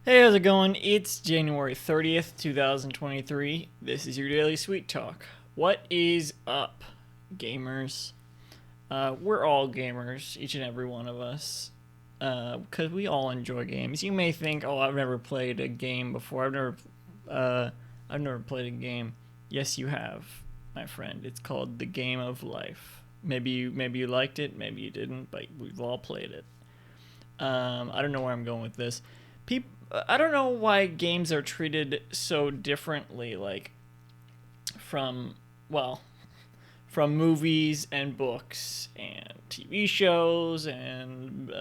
Hey, how's it going? It's January 30th, 2023. This is your Daily Sweet Talk. What is up, gamers? We're all gamers, each and every one of us, because we all enjoy games. You may think, oh, I've never played a game before. Uh, I've never played a game. Yes, you have, my friend. It's called the Game of Life. Maybe you liked it, maybe you didn't, but we've all played it. I don't know where I'm going with this. People, I don't know why games are treated so differently, like from well, from movies and books and TV shows and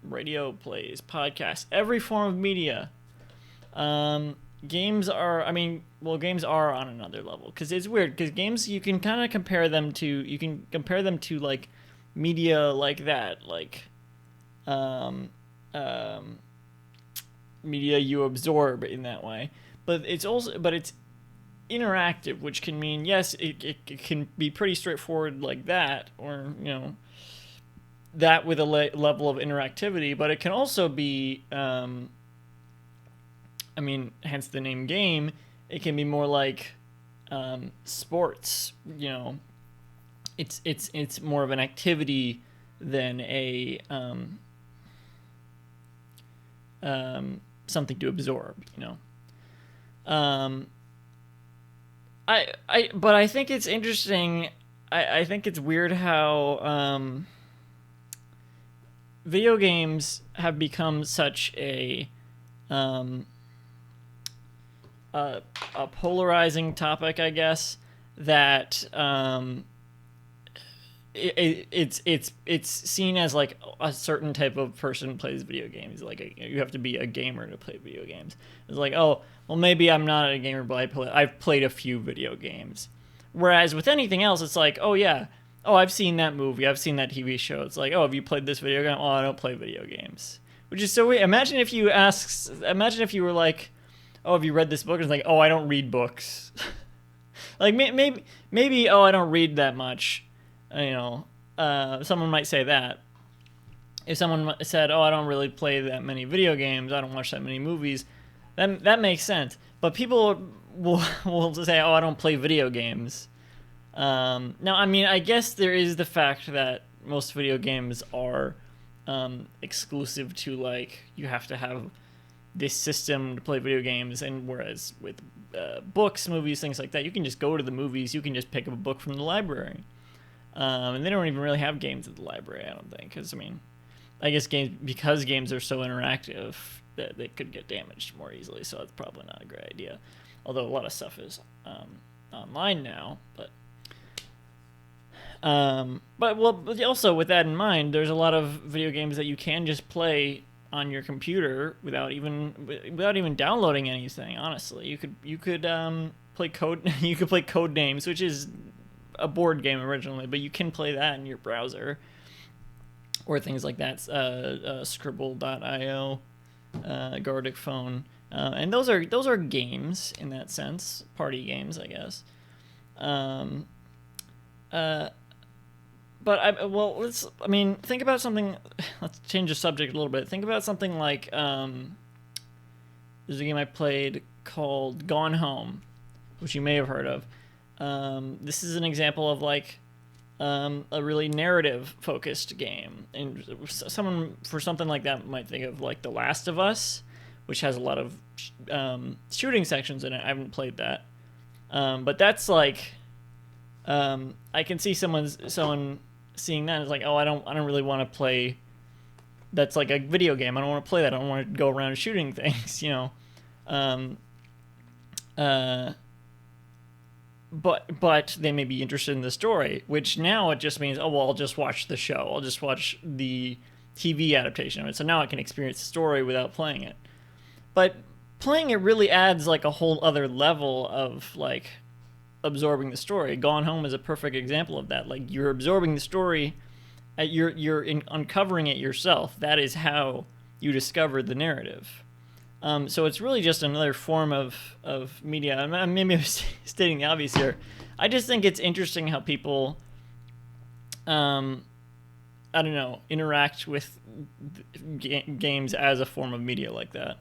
radio plays, podcasts, every form of media. Games are, games are on another level because it's weird because games you can kind of compare them to like media like that, like um, um, media you absorb in that way. But it's interactive, which can mean yes, it can be pretty straightforward like that, or that with a level of interactivity. But it can also be, hence the name game. It can be more like sports. It's more of an activity than a something to absorb. Um, but I think it's interesting. I think it's weird how video games have become such um, a polarizing topic, I guess, that it's seen as like a certain type of person plays video games. Like you have to be a gamer to play video games. It's like, oh, well, maybe I'm not a gamer, but I've played a few video games. Whereas with anything else, it's like, oh yeah, oh, I've seen that movie, I've seen that TV show. It's like, oh, have you played this video game? Oh, I don't play video games. Which is so weird. Imagine if you were like, oh, have you read this book? And it's like, oh, I don't read books. Like maybe oh, I don't read that much. Someone might say that. If someone said, "Oh, I don't really play that many video games. I don't watch that many movies," that makes sense. But people will say, "Oh, I don't play video games." Now, I guess there is the fact that most video games are exclusive to, like, you have to have this system to play video games, and whereas with books, movies, things like that, you can just go to the movies, you can just pick up a book from the library. And they don't even really have games at the library, I don't think, because I guess games are so interactive that they could get damaged more easily, so it's probably not a great idea. Although a lot of stuff is online now, but also with that in mind, there's a lot of video games that you can just play on your computer without even downloading anything. Honestly, you could play code you could play Code Names, which is a board game originally, but you can play that in your browser or things like that. Scribble.io, Gardic Phone, and those are games in that sense, party games, I guess. Um, uh, but think about something. Let's change the subject a little bit. Think about something like there's a game I played called Gone Home, which you may have heard of. This is an example of like a really narrative focused game, and someone for something like that might think of like The Last of Us, which has a lot of shooting sections in it. I haven't played that, but that's like I can see someone seeing that and it's like, oh, I don't really want to play. That's like a video game. I don't want to play that. I don't want to go around shooting things. Um, uh, but they may be interested in the story, which now it just means, oh well, I'll just watch the show. I'll just watch the TV adaptation of it. So now I can experience the story without playing it. But playing it really adds like a whole other level of like absorbing the story. Gone Home is a perfect example of that. Like you're absorbing the story, uncovering it yourself. That is how you discover the narrative. So it's really just another form of media. Maybe I'm stating the obvious here. I just think it's interesting how people I don't know, interact with games as a form of media like that.